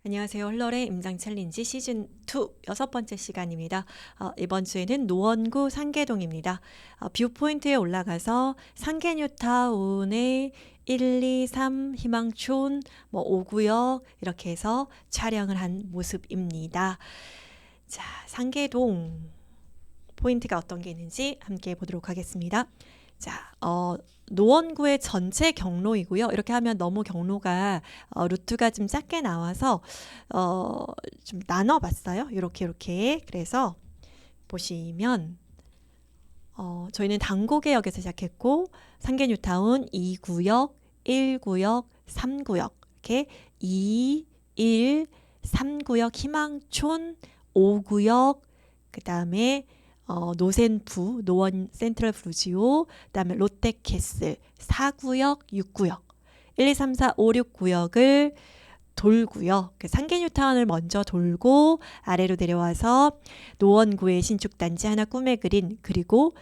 안녕하세요. 헐러의 임장 챌린지 시즌 2 여섯 번째 시간입니다. 이번 주에는 노원구 상계동입니다. 뷰포인트에 올라가서 상계뉴타운의 1, 2, 3 희망촌, 5구역 이렇게 해서 촬영을 한 모습입니다. 자, 상계동 포인트가 어떤 게 있는지 함께 보도록 하겠습니다. 자, 노원구의 전체 경로이고요. 이렇게 하면 너무 경로가 루트가 좀 작게 나와서 좀 나눠봤어요. 이렇게 그래서 보시면 저희는 당고개역에서 시작했고 상계뉴타운 2구역, 1구역, 3구역 이렇게 2, 1, 3구역 희망촌, 5구역 그 다음에 노센푸, 노원 센트럴 부지오, 그다음에 롯데캐슬, 4구역, 6구역, 1, 2, 3, 4, 5, 6구역을 돌고요. 상계뉴타운을 먼저 돌고 아래로 내려와서 노원구의 신축단지 하나 꿈에 그린 그리고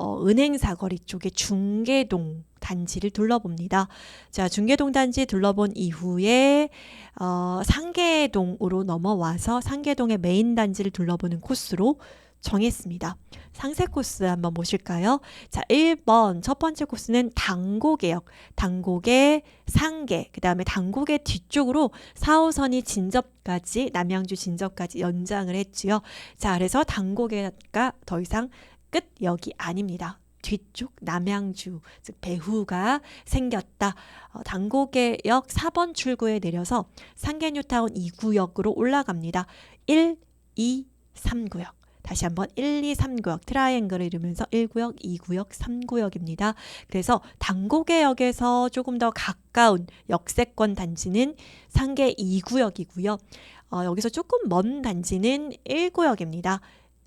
은행사거리 쪽에 중계동 단지를 둘러봅니다. 자, 중계동 단지 둘러본 이후에 상계동으로 넘어와서 상계동의 메인 단지를 둘러보는 코스로 정했습니다. 상세 코스 한번 보실까요? 자, 1번 첫 번째 코스는 당고개역, 당고개, 상계, 그 다음에 당고개 뒤쪽으로 4호선이 진접까지, 남양주 진접까지 연장을 했지요. 자, 그래서 당고개가 더 이상 끝역이 아닙니다. 뒤쪽 남양주, 즉 배후가 생겼다. 당고개역 4번 출구에 내려서 상계뉴타운 2구역으로 올라갑니다. 1, 2, 3구역. 다시 한번 1, 2, 3구역 트라이앵글을 이루면서 1구역, 2구역, 3구역입니다. 그래서 당고개역에서 조금 더 가까운 역세권 단지는 상계 2구역이고요. 여기서 조금 먼 단지는 1구역입니다.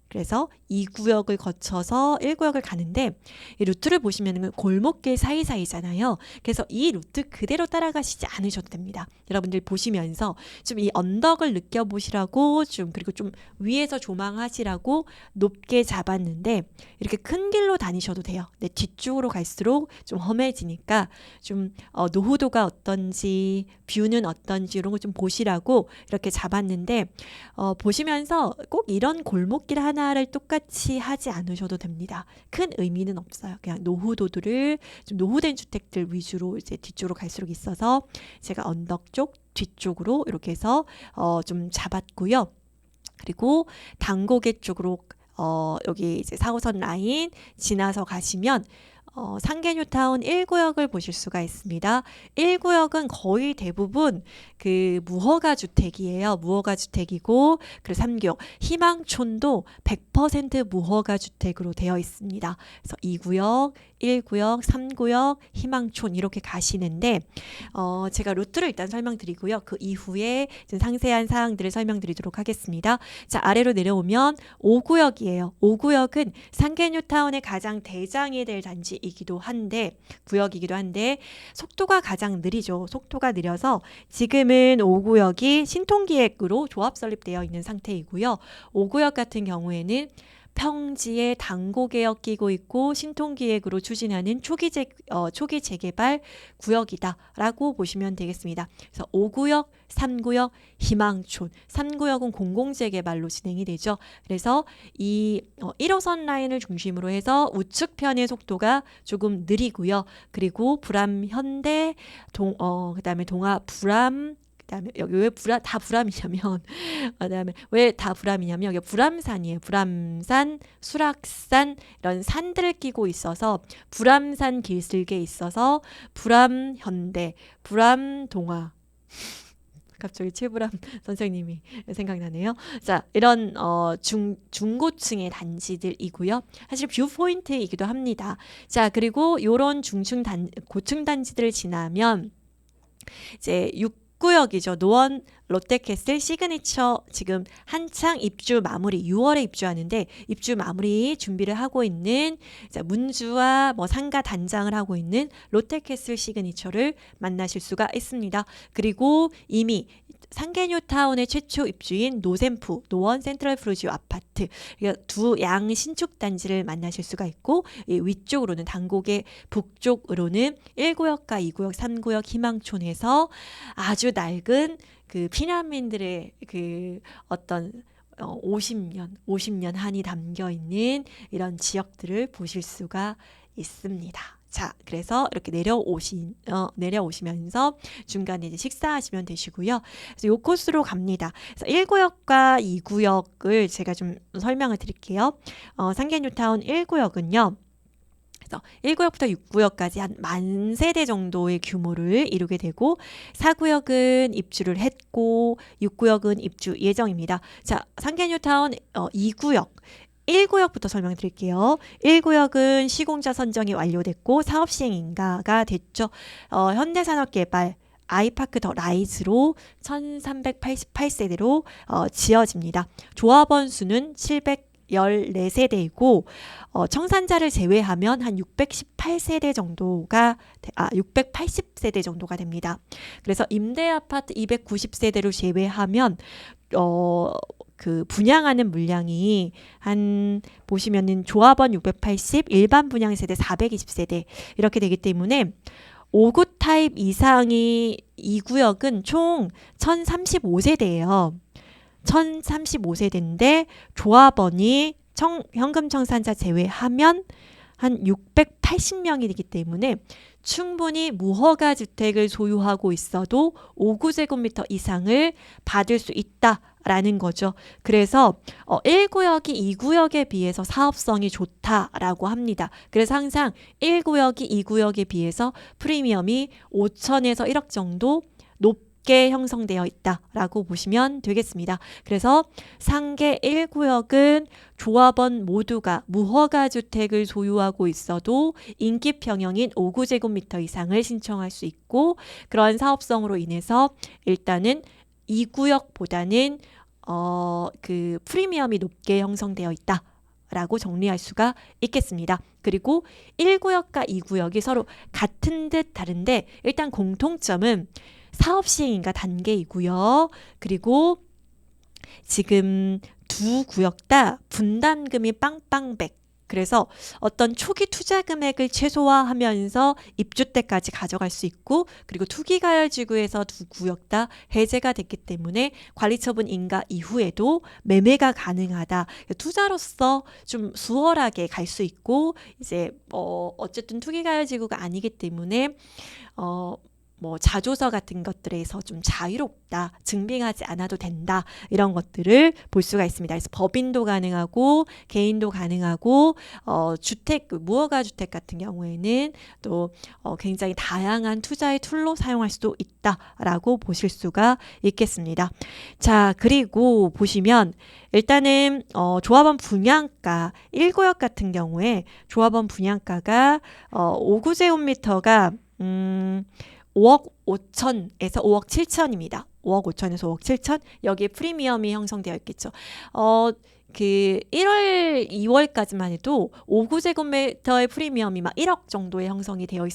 그래서 2구역을 거쳐서 1구역을 가는데 이 루트를 보시면 골목길 사이사이잖아요. 그래서 이 루트 그대로 따라가시지 않으셔도 됩니다. 여러분들 보시면서 좀 이 언덕을 느껴보시라고 그리고 좀 위에서 조망하시라고 높게 잡았는데 이렇게 큰 길로 다니셔도 돼요. 근데 뒤쪽으로 갈수록 좀 험해지니까 좀 노후도가 어떤지 뷰는 어떤지 이런 거 좀 보시라고 이렇게 잡았는데 보시면서 꼭 이런 골목길 하나를 똑같이 하지 않으셔도 됩니다. 큰 의미는 없어요. 그냥 노후도들을 좀 노후된 주택들 위주로 이제 뒤쪽으로 갈수록 있어서 제가 언덕 쪽 뒤쪽으로 이렇게 해서 좀 잡았고요. 그리고 당고개 쪽으로 여기 이제 4호선 라인 지나서 가시면 상계뉴타운 1구역을 보실 수가 있습니다. 1구역은 거의 대부분 그 무허가 주택이에요. 무허가 주택이고 그리고 3구역 희망촌도 100% 무허가 주택으로 되어 있습니다. 그래서 2구역, 1구역, 3구역, 희망촌 이렇게 가시는데 제가 루트를 일단 설명드리고요. 그 이후에 상세한 사항들을 설명드리도록 하겠습니다. 자, 아래로 내려오면 5구역이에요. 5구역은 상계뉴타운의 가장 대장이 될 단지이기도 한데 구역이기도 한데 속도가 가장 느리죠. 속도가 느려서 지금은 5구역이 신통기획으로 조합 설립되어 있는 상태이고요. 5구역 같은 경우에는 평지에 당고개역 끼고 있고 신통기획으로 추진하는 초기 재개발 구역이다라고 보시면 되겠습니다. 그래서 5구역, 3구역, 희망촌, 3구역은 공공재개발로 진행이 되죠. 그래서 이 1호선 라인을 중심으로 해서 우측편의 속도가 조금 느리고요. 그리고 불암 현대, 그다음에 동아 불암 그다음에 여기 왜 다 불암이냐면 그다음에 왜 다 불암이냐면 여기 불암산이에요. 불암산, 수락산 이런 산들을 끼고 있어서 불암산 길슬게 있어서 불암현대, 불암동화 갑자기 최불암 선생님이 생각나네요. 자, 이런 중고층의 단지들이고요. 사실 뷰포인트이기도 합니다. 자, 그리고 이런 고층 단지들을 지나면 이제 6구역이죠. 노원 롯데캐슬 시그니처 지금 한창 입주 마무리 6월에 입주하는데 입주 마무리 준비를 하고 있는 문주와 상가 단장을 하고 있는 롯데캐슬 시그니처를 만나실 수가 있습니다. 그리고 이미 상계뉴타운의 최초 입주인 노센푸 노원 센트럴 프루지오 아파트 두 양 신축 단지를 만나실 수가 있고 이 위쪽으로는 당고개 북쪽으로는 1구역과 2구역, 3구역 희망촌에서 아주 낡은 그 피난민들의 그 어떤 50년 한이 담겨 있는 이런 지역들을 보실 수가 있습니다. 자, 그래서 이렇게 내려오시면서 중간에 이제 식사하시면 되시고요. 그래서 요 코스로 갑니다. 그래서 1구역과 2구역을 제가 좀 설명을 드릴게요. 상계뉴타운 1구역은요. 그래서 1구역부터 6구역까지 한 10,000세대 정도의 규모를 이루게 되고 4구역은 입주를 했고 6구역은 입주 예정입니다. 자, 상계뉴타운 2구역 1구역부터 설명드릴게요. 1구역은 시공자 선정이 완료됐고 사업 시행 인가가 됐죠. 현대산업개발 아이파크 더 라이즈로 1388세대로 지어집니다. 조합원 수는 714세대이고 청산자를 제외하면 한 680세대 정도가 됩니다. 그래서 임대 아파트 290세대를 제외하면 그 분양하는 물량이 한 보시면은 조합원 680, 일반 분양 세대 420세대 이렇게 되기 때문에 5구 타입 이상이 이 구역은 총 1035세대예요. 1035세대인데 조합원이 현금 청산자 제외하면 한 680명이 되기 때문에 충분히 무허가 주택을 소유하고 있어도 5구제곱미터 이상을 받을 수 있다라는 거죠. 그래서 1구역이 2구역에 비해서 사업성이 좋다라고 합니다. 그래서 항상 1구역이 2구역에 비해서 프리미엄이 5천에서 1억 정도 높게 형성되어 있다라고 보시면 되겠습니다. 그래서 상계 1구역은 조합원 모두가 무허가 주택을 소유하고 있어도 인기 평형인 5구제곱미터 이상을 신청할 수 있고 그러한 사업성으로 인해서 일단은 2구역보다는 그 프리미엄이 높게 형성되어 있다. 라고 정리할 수가 있겠습니다. 그리고 1구역과 2구역이 서로 같은 듯 다른데 일단 공통점은 사업 시행인가 단계이고요. 그리고 지금 두 구역 다 분담금이 빵빵백. 그래서 어떤 초기 투자 금액을 최소화하면서 입주 때까지 가져갈 수 있고 그리고 투기가열지구에서 두 구역 다 해제가 됐기 때문에 관리처분 인가 이후에도 매매가 가능하다. 투자로서 좀 수월하게 갈 수 있고 이제 어쨌든 투기가열지구가 아니기 때문에 뭐 자조서 같은 것들에서 좀 자유롭다, 증빙하지 않아도 된다 이런 것들을 볼 수가 있습니다. 그래서 법인도 가능하고 개인도 가능하고 주택, 무허가 주택 같은 경우에는 또 굉장히 다양한 투자의 툴로 사용할 수도 있다라고 보실 수가 있겠습니다. 자, 그리고 보시면 일단은 조합원 분양가 1구역 같은 경우에 조합원 분양가가 5구제곱미터가 5억 5천에서 5억 7천입니다. 5억 5천에서 5억 7천. 여기에 프리미엄이 형성되어 있겠죠. 그 1월, 2월까지만 해도 5구제곱미터의 프리미엄이 막 1억 정도의 형성이 되어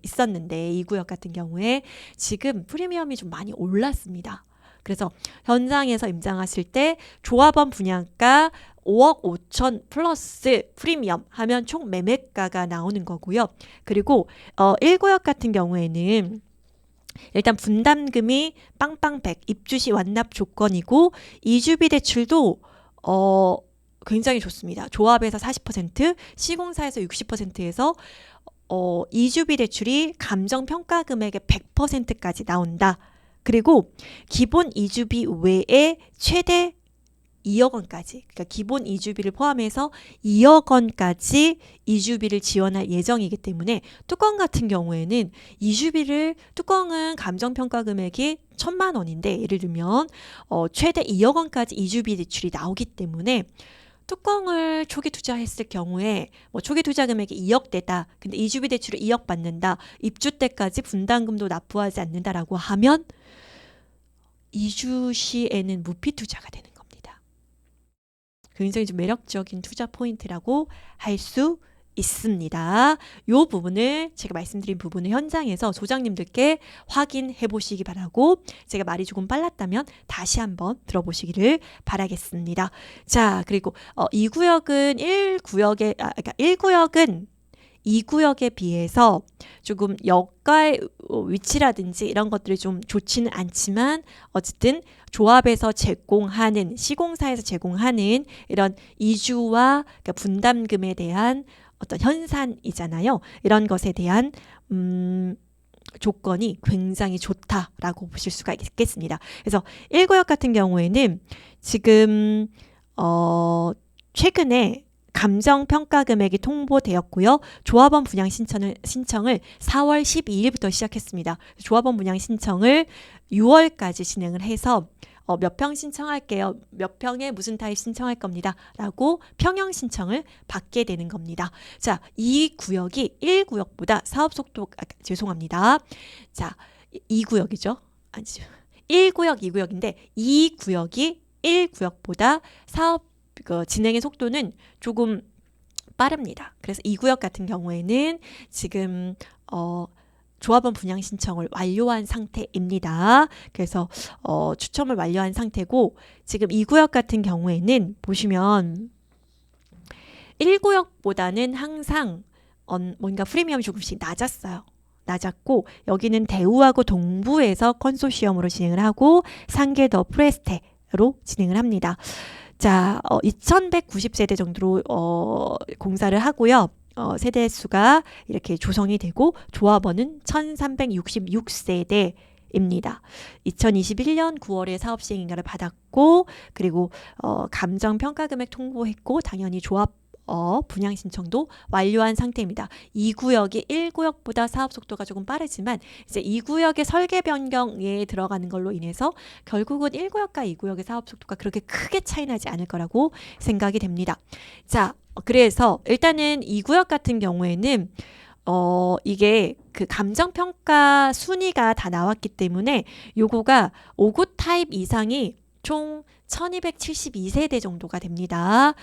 있었는데 이 구역 같은 경우에 지금 프리미엄이 좀 많이 올랐습니다. 그래서 현장에서 임장하실 때 조합원 분양가 5억 5천 플러스 프리미엄 하면 총 매매가가 나오는 거고요. 그리고 1구역 같은 경우에는 일단 분담금이 빵빵백 입주시 완납 조건이고 이주비 대출도 굉장히 좋습니다. 조합에서 40%, 시공사에서 60%에서 이주비 대출이 감정평가 금액의 100%까지 나온다. 그리고 기본 이주비 외에 최대 2억 원까지, 그러니까 기본 이주비를 포함해서 2억 원까지 이주비를 지원할 예정이기 때문에 뚜껑 같은 경우에는 뚜껑은 감정평가 금액이 1,000만 원인데 예를 들면 최대 2억 원까지 이주비 대출이 나오기 때문에 뚜껑을 초기 투자했을 경우에 뭐 초기 투자 금액이 2억대다. 근데 이주비 대출을 2억 받는다. 입주 때까지 분담금도 납부하지 않는다라고 하면 이주 시에는 무피 투자가 되는 겁니다. 굉장히 좀 매력적인 투자 포인트라고 할 수 있습니다. 이 부분을 제가 말씀드린 부분을 현장에서 소장님들께 확인해 보시기 바라고 제가 말이 조금 빨랐다면 다시 한번 들어보시기를 바라겠습니다. 자, 그리고 2구역은 1구역은 2구역에 비해서 조금 역가의 위치라든지 이런 것들이 좀 좋지는 않지만 어쨌든 조합에서 제공하는 시공사에서 제공하는 이런 이주와 그러니까 분담금에 대한 어떤 현산이잖아요. 이런 것에 대한 조건이 굉장히 좋다라고 보실 수가 있겠습니다. 그래서 1구역 같은 경우에는 지금 최근에 감정평가 금액이 통보되었고요. 조합원 분양 신청을 4월 12일부터 시작했습니다. 조합원 분양 신청을 6월까지 진행을 해서 몇 평 신청할게요. 몇 평에 무슨 타입 신청할 겁니다. 라고 평형 신청을 받게 되는 겁니다. 자, 이 구역이 1구역보다 사업 속도, 죄송합니다. 자, 2구역이죠. 아니죠. 1구역, 2구역인데 2구역이 1구역보다 사업 진행의 속도는 조금 빠릅니다. 그래서 2구역 같은 경우에는 지금 조합원 분양 신청을 완료한 상태입니다. 그래서 추첨을 완료한 상태고 지금 2구역 같은 경우에는 보시면 1구역보다는 항상 뭔가 프리미엄이 조금씩 낮았고 여기는 대우하고 동부에서 컨소시엄으로 진행을 하고 상계더 프레스테로 진행을 합니다. 자, 2190세대 정도로 공사를 하고요. 세대 수가 이렇게 조성이 되고 조합원은 1366세대입니다. 2021년 9월에 사업 시행 인가를 받았고 그리고 감정 평가 금액 통보했고 당연히 조합 분양 신청도 완료한 상태입니다. 2구역이 1구역보다 사업 속도가 조금 빠르지만 이제 2구역의 설계 변경에 들어가는 걸로 인해서 결국은 1구역과 2구역의 사업 속도가 그렇게 크게 차이 나지 않을 거라고 생각이 됩니다. 자, 그래서 일단은 2구역 같은 경우에는 이게 그 감정평가 순위가 다 나왔기 때문에 요거가 5구 타입 이상이 총 1272세대 정도가 됩니다.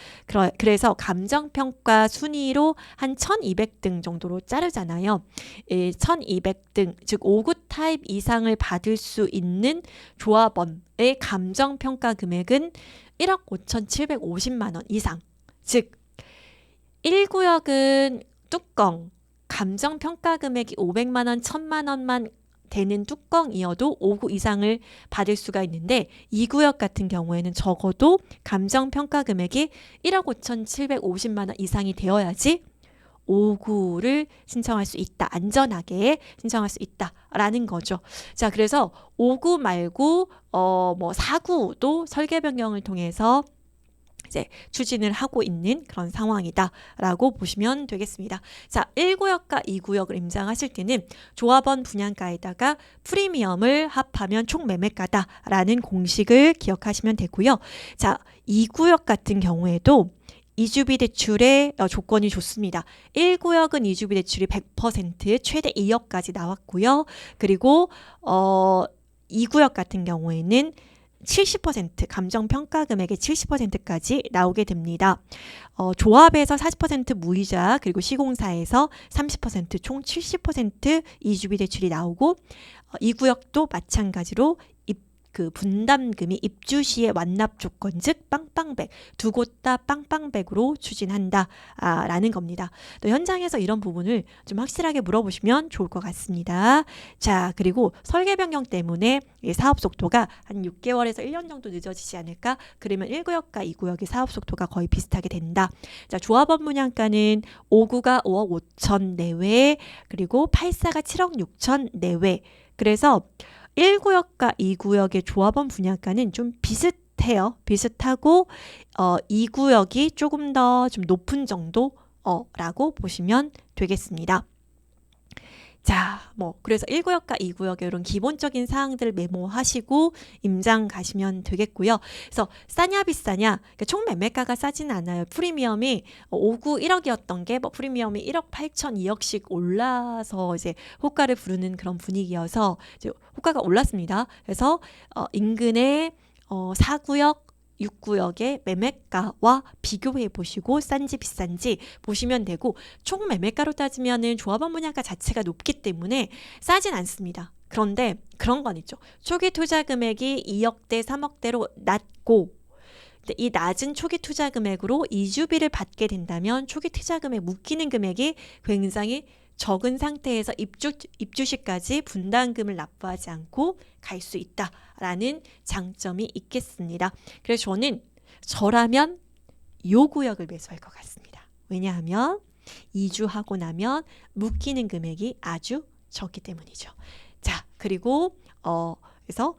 그래서 감정평가 순위로 한 1200등 정도로 자르잖아요. 1200등, 즉 5구 타입 이상을 받을 수 있는 조합원의 감정평가 금액은 1억 5,750만 원 이상. 즉 1구역은 뚜껑, 감정평가 금액이 500만 원, 1000만 원만 되는 뚜껑이어도 5구 이상을 받을 수가 있는데 2구역 같은 경우에는 적어도 감정평가 금액이 1억 5,750만 원 이상이 되어야지 5구를 신청할 수 있다. 안전하게 신청할 수 있다라는 거죠. 자, 그래서 5구 말고 4구도 설계 변경을 통해서 이제 추진을 하고 있는 그런 상황이다라고 보시면 되겠습니다. 자, 1구역과 2구역을 임장하실 때는 조합원 분양가에다가 프리미엄을 합하면 총 매매가다라는 공식을 기억하시면 되고요. 자, 2구역 같은 경우에도 이주비 대출의 조건이 좋습니다. 1구역은 이주비 대출이 100% 최대 2억까지 나왔고요. 그리고 2구역 같은 경우에는 70% 감정평가 금액의 70%까지 나오게 됩니다. 조합에서 40% 무이자 그리고 시공사에서 30% 총 70% 이주비 대출이 나오고 2구역도 마찬가지로 그 분담금이 입주 시의 완납 조건 즉 빵빵백 두 곳 다 빵빵백으로 추진한다 라는 겁니다. 또 현장에서 이런 부분을 좀 확실하게 물어보시면 좋을 것 같습니다. 자, 그리고 설계 변경 때문에 사업 속도가 한 6개월에서 1년 정도 늦어지지 않을까? 그러면 1구역과 2구역의 사업 속도가 거의 비슷하게 된다. 자, 조합원 분양가는 5구가 5억 5천 내외 그리고 84가 7억 6천 내외. 그래서 1구역과 2구역의 조합원 분양가는 좀 비슷하고 2구역이 조금 더 좀 높은 정도라고 보시면 되겠습니다. 자, 그래서 1구역과 2구역의 이런 기본적인 사항들을 메모하시고 임장 가시면 되겠고요. 그래서 싸냐 비싸냐, 그러니까 총 매매가가 싸지는 않아요. 프리미엄이 5구 1억이었던 게 프리미엄이 1억 8천, 2억씩 올라서 이제 호가를 부르는 그런 분위기여서 이제 호가가 올랐습니다. 그래서 인근의 4구역 6구역의 매매가와 비교해 보시고 싼지 비싼지 보시면 되고 총 매매가로 따지면은 조합원 분양가 자체가 높기 때문에 싸진 않습니다. 그런데 그런 건 있죠. 초기 투자 금액이 2억대 3억대로 낮고 근데 이 낮은 초기 투자 금액으로 이주비를 받게 된다면 초기 투자 금액 묶이는 금액이 굉장히 적은 상태에서 입주시까지 분담금을 납부하지 않고 갈 수 있다라는 장점이 있겠습니다. 그래서 저라면 요 구역을 매수할 것 같습니다. 왜냐하면 이주하고 나면 묶이는 금액이 아주 적기 때문이죠. 자, 그리고 그래서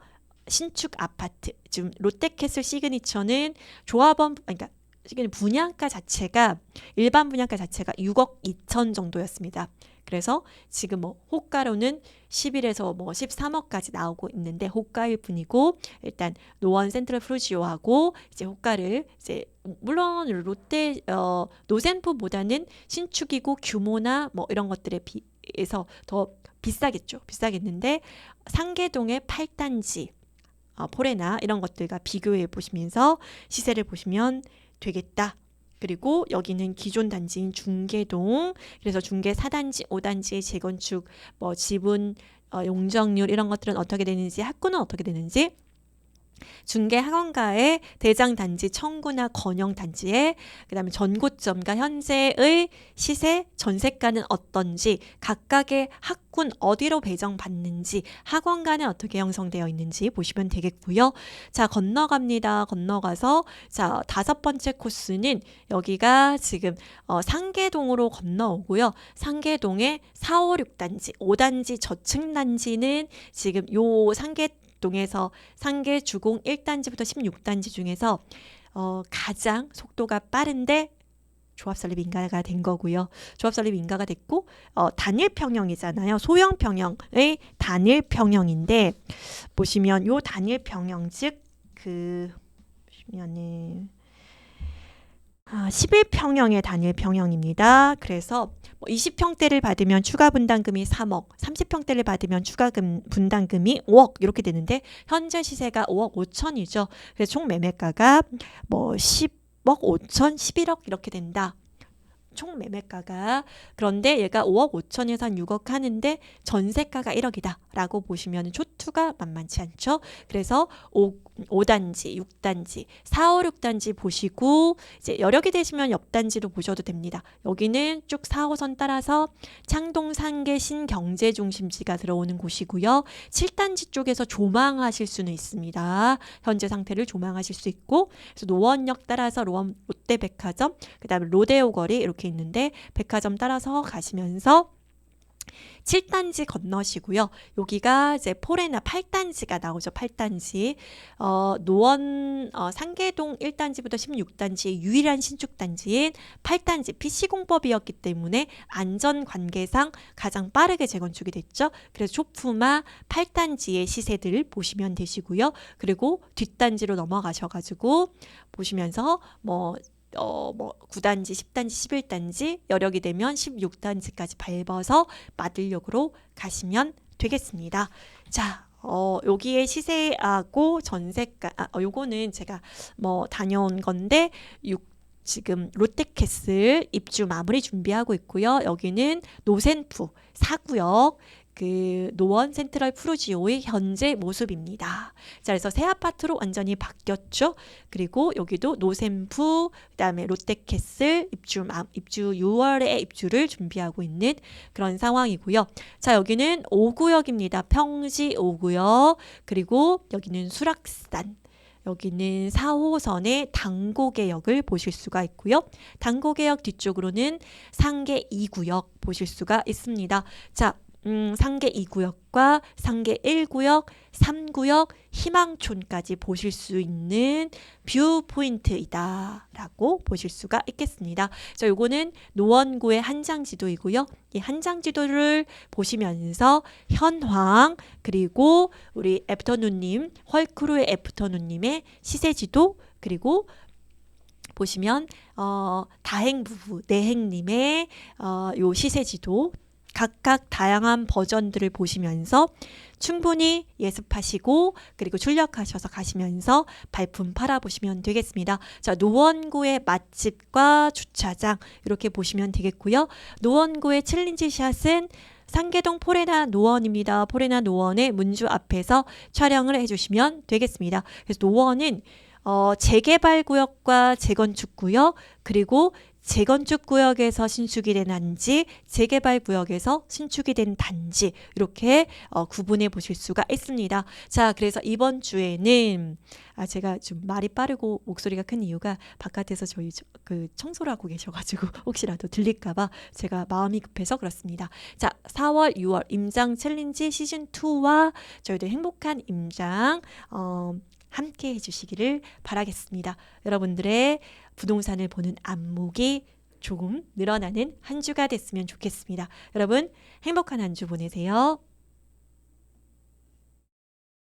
신축 아파트, 지금 롯데캐슬 시그니처는 조합원, 그러니까 분양가 자체가 일반 분양가 자체가 6억 2천 정도였습니다. 그래서 지금 호가로는 11에서 13억까지 나오고 있는데 호가일 뿐이고, 일단 노원 센트럴 푸르지오하고 이제 호가를 이제 물론 롯데 노센푸보다는 신축이고 규모나 이런 것들에 비해서 더 비싸겠죠. 비싸겠는데 상계동의 8단지 포레나 이런 것들과 비교해 보시면서 시세를 보시면 되겠다. 그리고 여기는 기존 단지인 중계동, 그래서 중계 4단지, 5단지의 재건축, 지분 용적률 이런 것들은 어떻게 되는지, 학구는 어떻게 되는지, 중계 학원가의 대장 단지, 청구나 건영 단지에 그다음에 전고점과 현재의 시세, 전세가는 어떤지, 각각의 학군 어디로 배정받는지, 학원가는 어떻게 형성되어 있는지 보시면 되겠고요. 자, 건너갑니다. 건너가서 자, 5번째 코스는 여기가 지금 상계동으로 건너오고요. 상계동의 4, 5, 6단지, 5단지 저층 단지는 지금 요 동에서 상계 주공 1단지부터 16단지 중에서 가장 속도가 빠른데 조합 설립 인가가 된 거고요. 조합 설립 인가가 됐고 단일 평형이잖아요. 소형 평형의 단일 평형인데 보시면 요 단일 평형 즉 보시면은 11평형의 단일 평형입니다. 그래서 20평대를 받으면 추가 분담금이 3억, 30평대를 받으면 추가 분담금이 5억 이렇게 되는데 현재 시세가 5억 5천이죠. 그래서 총 매매가가 10억 5천, 11억 이렇게 된다. 총 매매가가. 그런데 얘가 5억 5천에서 한 6억 하는데 전세가가 1억이다 라고 보시면 초투가 만만치 않죠. 그래서 5단지, 6단지, 4, 5, 6단지 보시고 이제 여력이 되시면 옆단지로 보셔도 됩니다. 여기는 쭉 4호선 따라서 창동 상계 신경제중심지가 들어오는 곳이고요. 7단지 쪽에서 조망하실 수는 있습니다. 현재 상태를 조망하실 수 있고, 그래서 노원역 따라서 롯데백화점, 그 다음에 로데오 거리 이렇게 있는데 백화점 따라서 가시면서 7단지 건너시고요. 여기가 이제 포레나 8단지가 나오죠. 8단지. 노원 상계동 1단지부터 16단지의 유일한 신축단지인 8단지 PC공법이었기 때문에 안전 관계상 가장 빠르게 재건축이 됐죠. 그래서 쇼프마 8단지의 시세들을 보시면 되시고요. 그리고 뒷단지로 넘어가셔가지고 보시면서 9단지, 10단지, 11단지 여력이 되면 16단지까지 밟아서 마들역으로 가시면 되겠습니다. 자, 여기에 시세하고 전세가, 요거는 제가 다녀온 건데 지금 롯데캐슬 입주 마무리 준비하고 있고요. 여기는 노센푸 4구역 노원 센트럴 푸르지오의 현재 모습입니다. 자, 그래서 새 아파트로 완전히 바뀌었죠. 그리고 여기도 노센푸, 그다음에 롯데캐슬 입주 6월에 입주를 준비하고 있는 그런 상황이고요. 자, 여기는 5구역입니다. 평지 5구역. 그리고 여기는 수락산. 여기는 4호선의 당고개역을 보실 수가 있고요. 당고개역 뒤쪽으로는 상계 2구역 보실 수가 있습니다. 자, 상계 2구역과 상계 1구역, 3구역, 희망촌까지 보실 수 있는 뷰 포인트이다 라고 보실 수가 있겠습니다. 자, 요거는 노원구의 한장지도이고요. 이 한장지도를 보시면서 현황, 그리고 우리 애프터눈님, 헐크루의 애프터눈님의 시세지도, 그리고 보시면 다행부부 내행님의 요 시세지도 각각 다양한 버전들을 보시면서 충분히 예습하시고 그리고 출력하셔서 가시면서 발품 팔아보시면 되겠습니다. 자, 노원구의 맛집과 주차장 이렇게 보시면 되겠고요. 노원구의 챌린지 샷은 상계동 포레나 노원입니다. 포레나 노원의 문주 앞에서 촬영을 해주시면 되겠습니다. 그래서 노원은 재개발 구역과 재건축 구역, 그리고 재건축 구역에서 신축이 된 단지, 재개발 구역에서 신축이 된 단지, 이렇게 구분해 보실 수가 있습니다. 자, 그래서 이번 주에는 제가 좀 말이 빠르고 목소리가 큰 이유가 바깥에서 저희 그 청소를 하고 계셔가지고 혹시라도 들릴까봐 제가 마음이 급해서 그렇습니다. 자, 4월, 6월 임장 챌린지 시즌 2와 저희들 행복한 임장 함께 해주시기를 바라겠습니다. 여러분들의 부동산을 보는 안목이 조금 늘어나는 한 주가 됐으면 좋겠습니다. 여러분 행복한 한 주 보내세요.